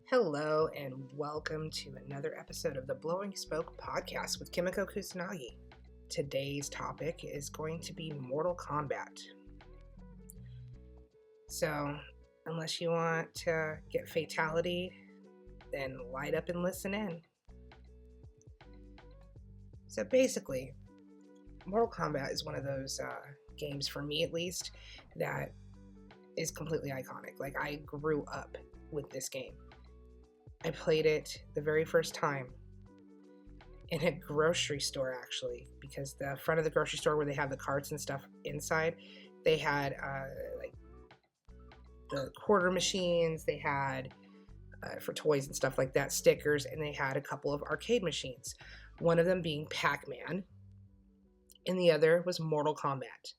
Hello and welcome to another episode of the Blowing Smoke podcast with Kimiko Kusanagi. Today's topic is going to be Mortal Kombat. So, unless you want to get fatality, then light up and listen in. So basically, Mortal Kombat is one of those games, for me at least, that is completely iconic. Like, I grew up with this game. I played it the very first time in a grocery store, actually, because the front of the grocery store where they have the carts and stuff inside, they had like the quarter machines, they had for toys and stuff like that, stickers, and they had a couple of arcade machines. One of them being Pac-Man, and the other was Mortal Kombat.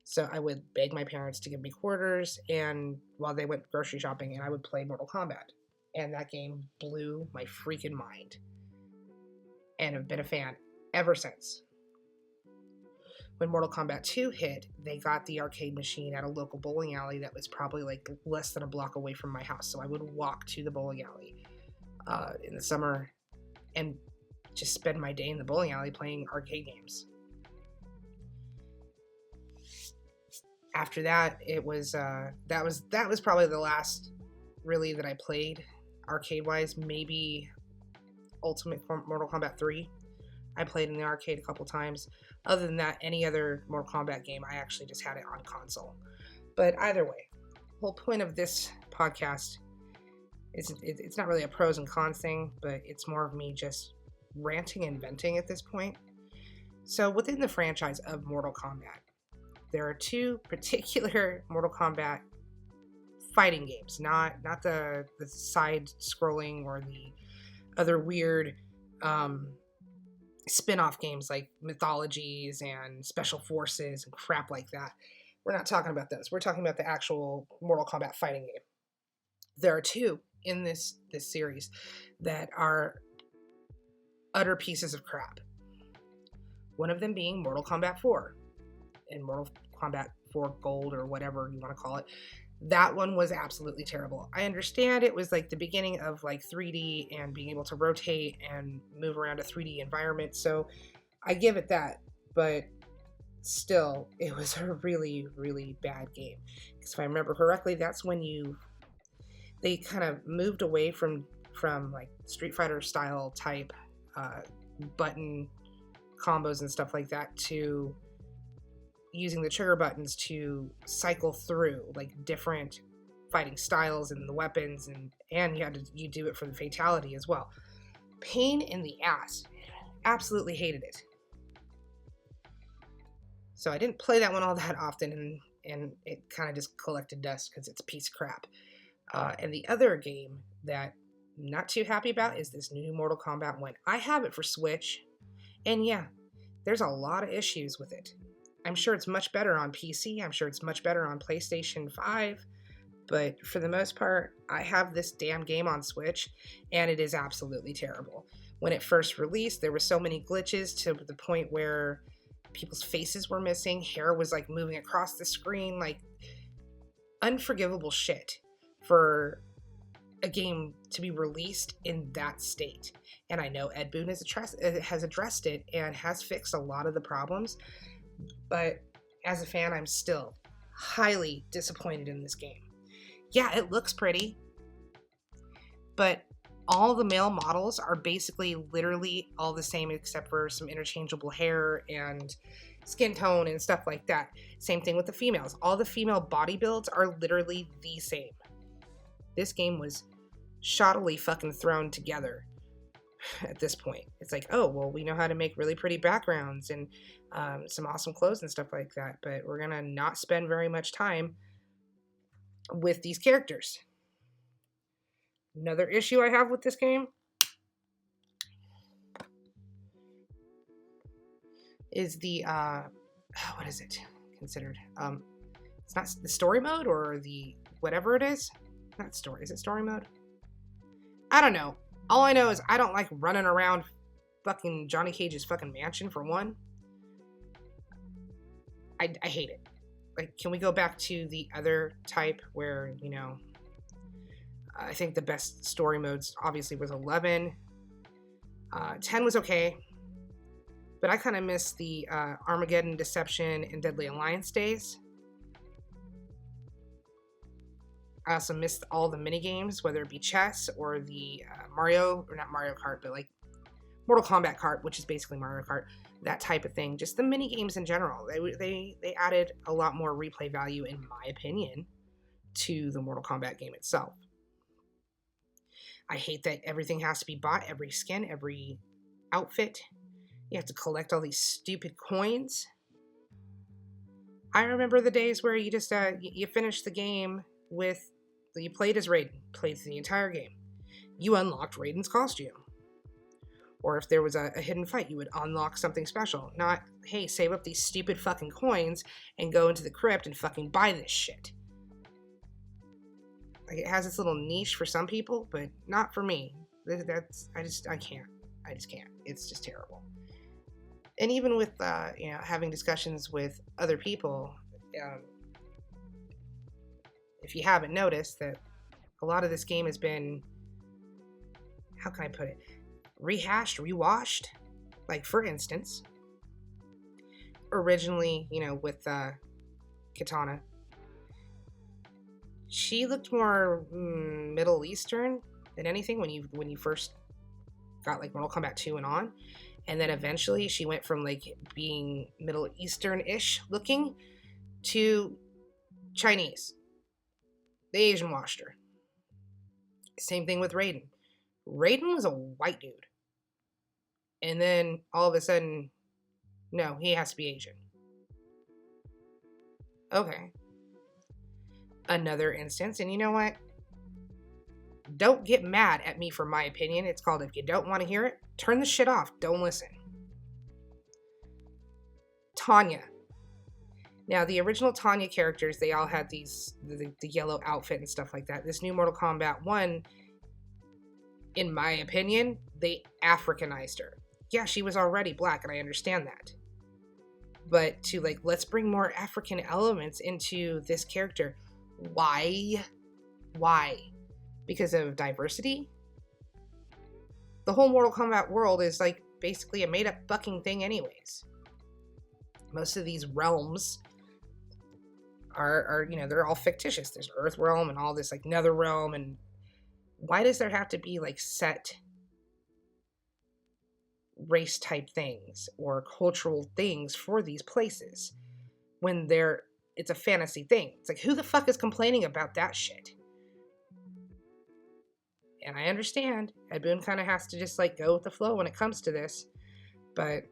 So I would beg my parents to give me quarters, and while they went grocery shopping, and I would play Mortal Kombat. And that game blew my freaking mind. And I've been a fan ever since. When Mortal Kombat 2 hit, they got the arcade machine at a local bowling alley that was probably like less than a block away from my house. So I would walk to the bowling alley in the summer and just spend my day in the bowling alley playing arcade games. After that, it was that was probably the last really that I played arcade-wise. Maybe Ultimate Mortal Kombat 3. I played in the arcade a couple times. Other than that, any other Mortal Kombat game, I actually just had it on console. But either way, the whole point of this podcast is it's not really a pros and cons thing, but it's more of me just ranting and venting at this point. So within the franchise of Mortal Kombat, there are two particular Mortal Kombat fighting games, not the side scrolling or the other weird spin-off games like Mythologies and Special Forces and crap like that. We're not talking about those. We're talking about the actual Mortal Kombat fighting game. There are two in this series that are utter pieces of crap. One of them being Mortal Kombat 4 and Mortal Kombat 4 Gold, or whatever you want to call it. That one was absolutely terrible. I understand it was like the beginning of like 3D and being able to rotate and move around a 3D environment, so I give it that, but still, it was a really, really bad game. Because if I remember correctly, that's when they kind of moved away from like Street Fighter style type button combos and stuff like that to using the trigger buttons to cycle through like different fighting styles and the weapons, and you do it for the fatality as well. Pain in the ass. Absolutely hated it. So I didn't play that one all that often, and it kind of just collected dust because it's a piece of crap. And the other game that I'm not too happy about is this new Mortal Kombat 1. I have it for Switch, and yeah, there's a lot of issues with it. I'm sure it's much better on PC. I'm sure it's much better on PlayStation 5. But for the most part, I have this damn game on Switch, and it is absolutely terrible. When it first released, there were so many glitches to the point where people's faces were missing. Hair was like moving across the screen. Like, unforgivable shit for a game to be released in that state. And I know Ed Boon has addressed it and has fixed a lot of the problems. But as a fan, I'm still highly disappointed in this game. Yeah, it looks pretty, but all the male models are basically literally all the same except for some interchangeable hair and skin tone and stuff like that. Same thing with the females. All the female body builds are literally the same. This game was shoddily fucking thrown together at this point. It's like, oh, well, we know how to make really pretty backgrounds and some awesome clothes and stuff like that, but we're gonna not spend very much time with these characters. Another issue I have with this game is the what is it considered? It's not the story mode or the whatever it is. Not story. Is it story mode? I don't know. All I know is I don't like running around fucking Johnny Cage's fucking mansion, for one. I hate it. Like, can we go back to the other type where, I think the best story modes obviously was 11. 10 was okay, but I kind of miss the Armageddon, Deception, and Deadly Alliance days. I also missed all the mini games, whether it be chess or the Mario, or not Mario Kart, but like Mortal Kombat Kart, which is basically Mario Kart, that type of thing. Just the mini games in general. They added a lot more replay value, in my opinion, to the Mortal Kombat game itself. I hate that everything has to be bought, every skin, every outfit. You have to collect all these stupid coins. I remember the days where you just you finished the game with, you played as Raiden, played the entire game. You unlocked Raiden's costume. Or if there was a hidden fight, you would unlock something special. Not, hey, save up these stupid fucking coins and go into the crypt and fucking buy this shit. Like, it has its little niche for some people, but not for me. I can't. I just can't. It's just terrible. And even with, having discussions with other people, if you haven't noticed that a lot of this game has been, how can I put it, rehashed, rewashed. Like, for instance, originally, with Kitana, she looked more Middle Eastern than anything when you first got like Mortal Kombat 2 and on. And then eventually she went from like being Middle Eastern-ish looking to Chinese. They Asian washed her. Same thing with Raiden. Raiden was a white dude. And then all of a sudden, no, he has to be Asian. Okay. Another instance, and you know what? Don't get mad at me for my opinion. It's called, if you don't want to hear it, turn the shit off. Don't listen. Tanya. Now, the original Tanya characters, they all had the yellow outfit and stuff like that. This new Mortal Kombat 1, in my opinion, they Africanized her. Yeah, she was already black, and I understand that. But to, like, let's bring more African elements into this character. Why? Because of diversity? The whole Mortal Kombat world is, like, basically a made-up fucking thing anyways. Most of these realms are they're all fictitious. There's Earth Realm and all this, like, Nether Realm, and why does there have to be, like, set race type things or cultural things for these places when it's a fantasy thing? It's like, who the fuck is complaining about that shit? And I understand Ed Boon kind of has to just like go with the flow when it comes to this, but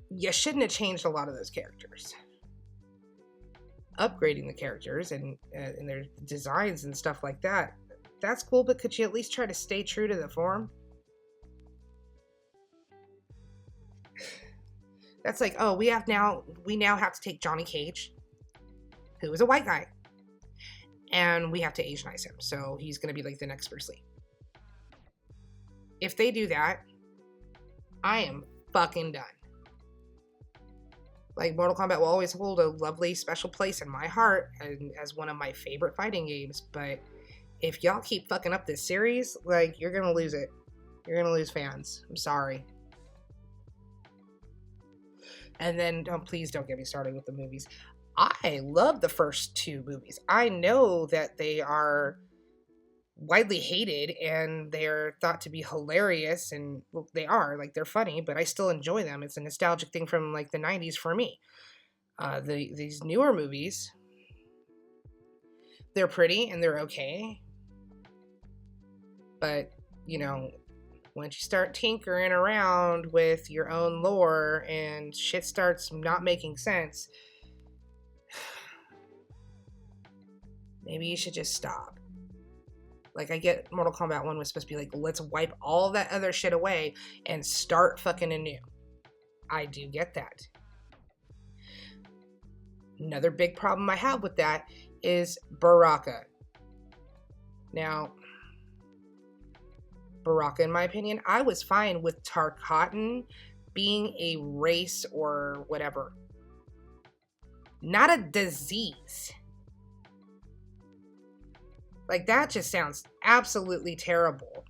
you shouldn't have changed a lot of those characters. Upgrading the characters and their designs and stuff like that, that's cool, but could you at least try to stay true to the form? That's like, oh, we now have to take Johnny Cage, who is a white guy, and we have to Asianize him, so he's going to be like the next Bruce Lee. If they do that, I am fucking done. Like, Mortal Kombat will always hold a lovely special place in my heart and as one of my favorite fighting games, but if y'all keep fucking up this series, like, you're going to lose it. You're going to lose fans. I'm sorry. And then, please don't get me started with the movies. I love the first two movies. I know that they are widely hated and they're thought to be hilarious, and well, they are, like, they're funny, but I still enjoy them. It's a nostalgic thing from like the 90s for me. These newer movies, they're pretty and they're okay, but once you start tinkering around with your own lore and shit starts not making sense, maybe you should just stop. Like, I get Mortal Kombat 1 was supposed to be like, let's wipe all that other shit away and start fucking anew. I do get that. Another big problem I have with that is Baraka. Now, Baraka, in my opinion, I was fine with Tarkatan being a race or whatever. Not a disease. Like, that just sounds absolutely terrible.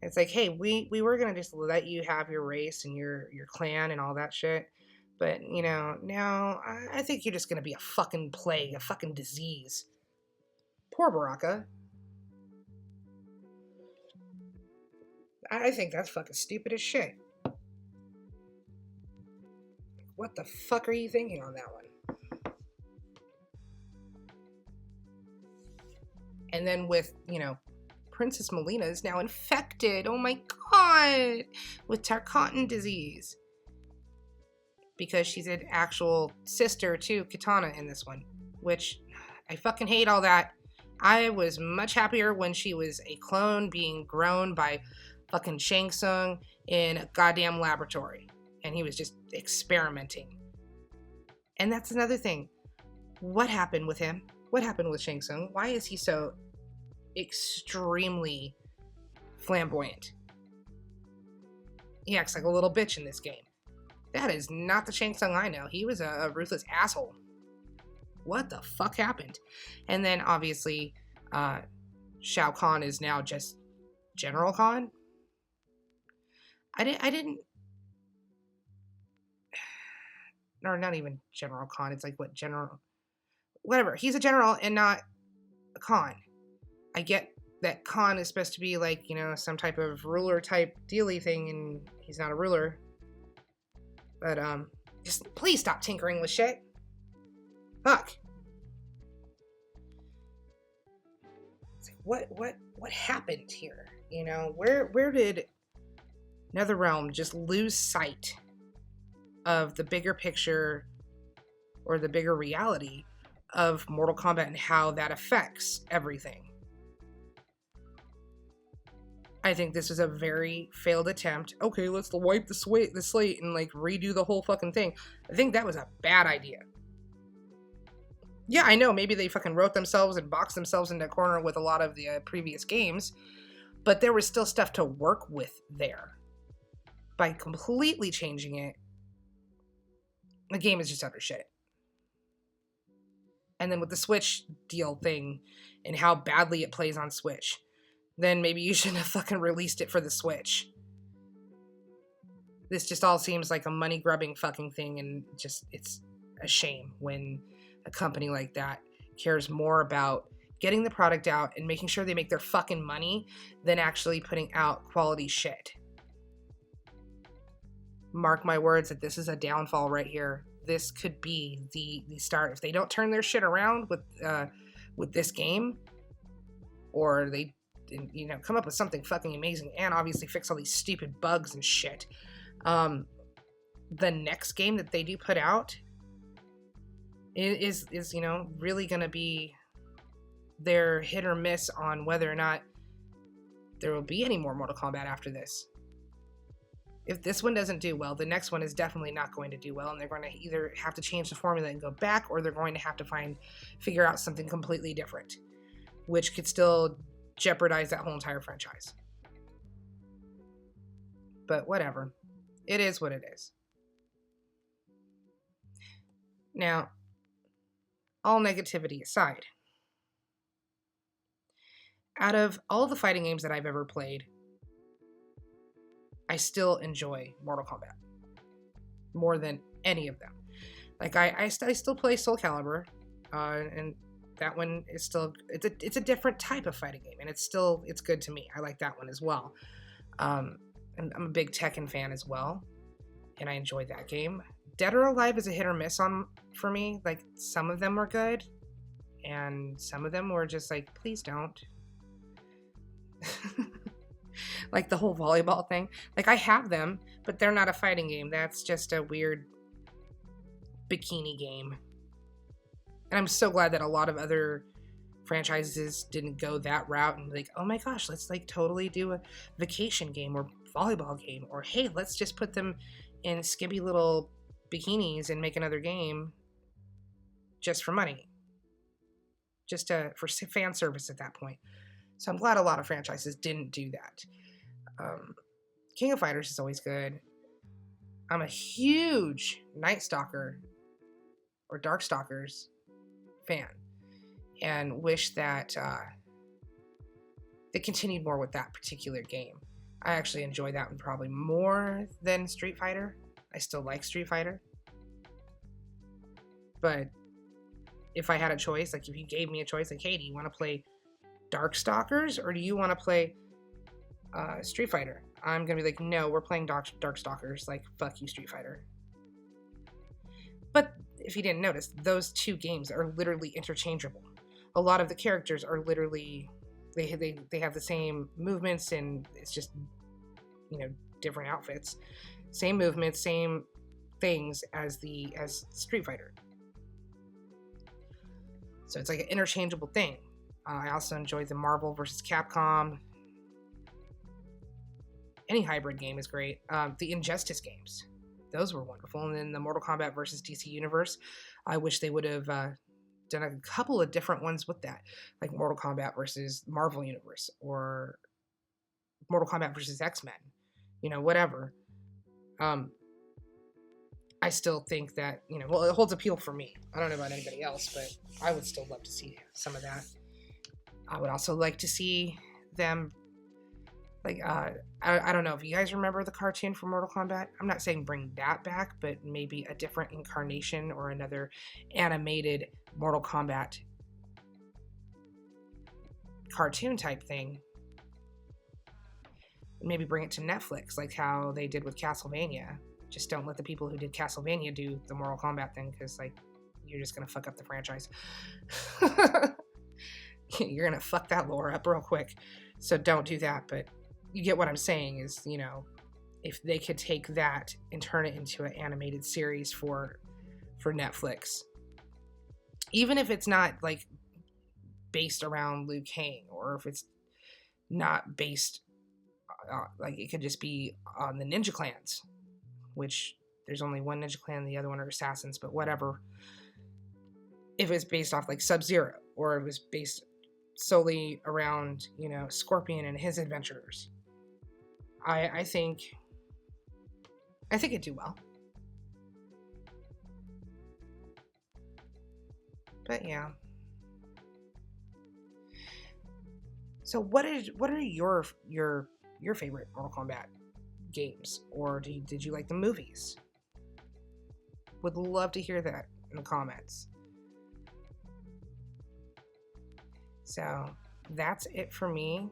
It's like, hey, we were gonna just let you have your race and your clan and all that shit, but you know, now I think you're just gonna be a fucking plague, a fucking disease. Poor Baraka. I think that's fucking stupid as shit. What the fuck are you thinking on that one? And then with, you know, Princess Melina is now infected, oh my god, with Tarkatan disease. Because she's an actual sister to Kitana in this one. Which, I fucking hate all that. I was much happier when she was a clone being grown by fucking Shang Tsung in a goddamn laboratory. And he was just experimenting. And that's another thing. What happened with him? What happened with Shang Tsung? Why is he so extremely flamboyant? He acts like a little bitch in this game. That is not the Shang Tsung I know. He was a ruthless asshole. What the fuck happened? And then obviously, Shao Kahn is now just General Kahn. I didn't, or not even General Kahn. It's like what general, whatever. He's a general and not a Kahn. I get that Kahn is supposed to be like, you know, some type of ruler type dealy thing, and he's not a ruler. But just please stop tinkering with shit. Fuck. It's like, what happened here? You know, where did NetherRealm just lose sight of the bigger picture or the bigger reality of Mortal Kombat and how that affects everything? I think this was a very failed attempt. Okay, let's wipe the slate and like redo the whole fucking thing. I think that was a bad idea. Yeah, I know, maybe they fucking wrote themselves and boxed themselves into a corner with a lot of the previous games, but there was still stuff to work with there. By completely changing it, the game is just utter shit. And then with the Switch deal thing and how badly it plays on Switch, then maybe you shouldn't have fucking released it for the Switch. This just all seems like a money-grubbing fucking thing, and just, it's a shame when a company like that cares more about getting the product out and making sure they make their fucking money than actually putting out quality shit. Mark my words that this is a downfall right here. This could be the start. If they don't turn their shit around with this game, or they, you know, come up with something fucking amazing and obviously fix all these stupid bugs and shit, the next game that they do put out is you know, really gonna be their hit or miss on whether or not there will be any more Mortal Kombat after this. If this one doesn't do well, the next one is definitely not going to do well, and they're going to either have to change the formula and go back, or they're going to have to figure out something completely different, which could still jeopardize that whole entire franchise. But whatever. It is what it is. Now, all negativity aside, out of all the fighting games that I've ever played, I still enjoy Mortal Kombat more than any of them. Like I still play Soul Calibur, and that one is still, it's a different type of fighting game, and it's good to me. I like that one as well. And I'm a big Tekken fan as well, and I enjoyed that game. Dead or Alive is a hit or miss for me. Like, some of them were good, and some of them were just like, please don't. Like the whole volleyball thing. Like, I have them, but they're not a fighting game. That's just a weird bikini game. And I'm so glad that a lot of other franchises didn't go that route and like, oh my gosh, let's like totally do a vacation game or volleyball game, or hey, let's just put them in skimpy little bikinis and make another game just for money, just for fan service at that point. So I'm glad a lot of franchises didn't do that. King of Fighters is always good. I'm a huge Night Stalker or Darkstalkers fan, and wish that they continued more with that particular game. I actually enjoy that one probably more than Street Fighter. I still like Street Fighter. But if I had a choice, like if you gave me a choice, like, hey, do you want to play Darkstalkers or do you want to play Street Fighter? I'm going to be like, no, we're playing Darkstalkers. Like, fuck you, Street Fighter. But if you didn't notice, those two games are literally interchangeable. A lot of the characters are literally, they have the same movements, and it's just, you know, different outfits. Same movements, same things as Street Fighter. So it's like an interchangeable thing. I also enjoyed the Marvel vs. Capcom. Any hybrid game is great. The Injustice games, those were wonderful. And then the Mortal Kombat versus DC Universe, I wish they would have done a couple of different ones with that, like Mortal Kombat versus Marvel Universe, or Mortal Kombat versus X-Men, you know, whatever. I still think that, you know, well, it holds appeal for me. I don't know about anybody else, but I would still love to see some of that. I would also like to see them, like, I don't know if you guys remember the cartoon for Mortal Kombat. I'm not saying bring that back, but maybe a different incarnation or another animated Mortal Kombat cartoon type thing. Maybe bring it to Netflix, like how they did with Castlevania. Just don't let the people who did Castlevania do the Mortal Kombat thing, because, like, you're just going to fuck up the franchise. You're going to fuck that lore up real quick. So don't do that. But you get what I'm saying is, you know, if they could take that and turn it into an animated series for Netflix, even if it's not, like, based around Liu Kang, or if it's not based, like, it could just be on the ninja clans, which there's only one ninja clan, the other one are assassins, but whatever. If it's based off, like, Sub-Zero, or it was based solely around, you know, Scorpion and his adventures, I think it'd do well. But yeah. So what are your favorite Mortal Kombat games, or did you like the movies? Would love to hear that in the comments. So that's it for me.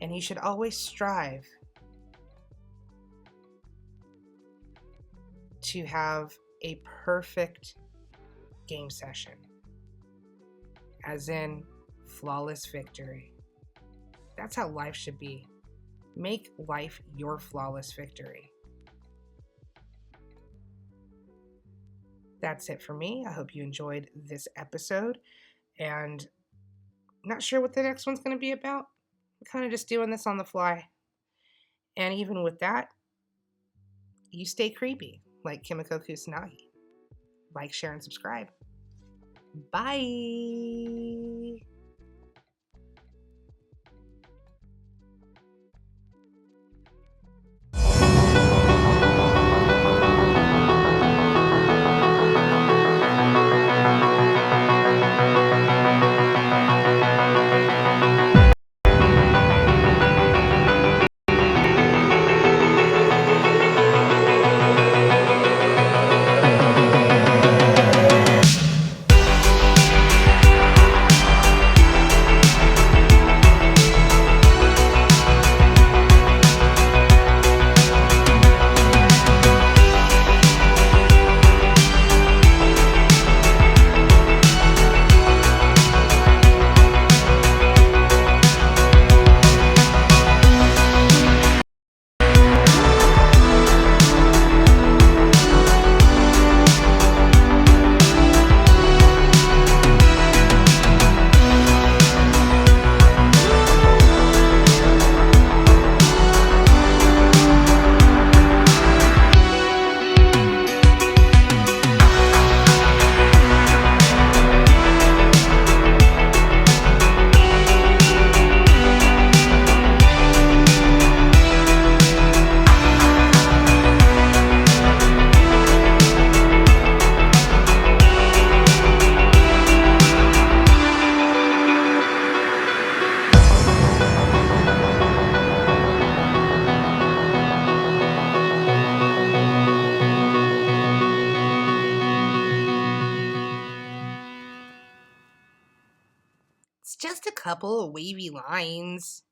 And you should always strive to have a perfect game session, as in flawless victory. That's how life should be. Make life your flawless victory. That's it for me. I hope you enjoyed this episode, and not sure what the next one's going to be about. I'm kind of just doing this on the fly. And even with that, you stay creepy, like Kimiko Kusanagi. Like, share, and subscribe. Bye! It's just a couple of wavy lines.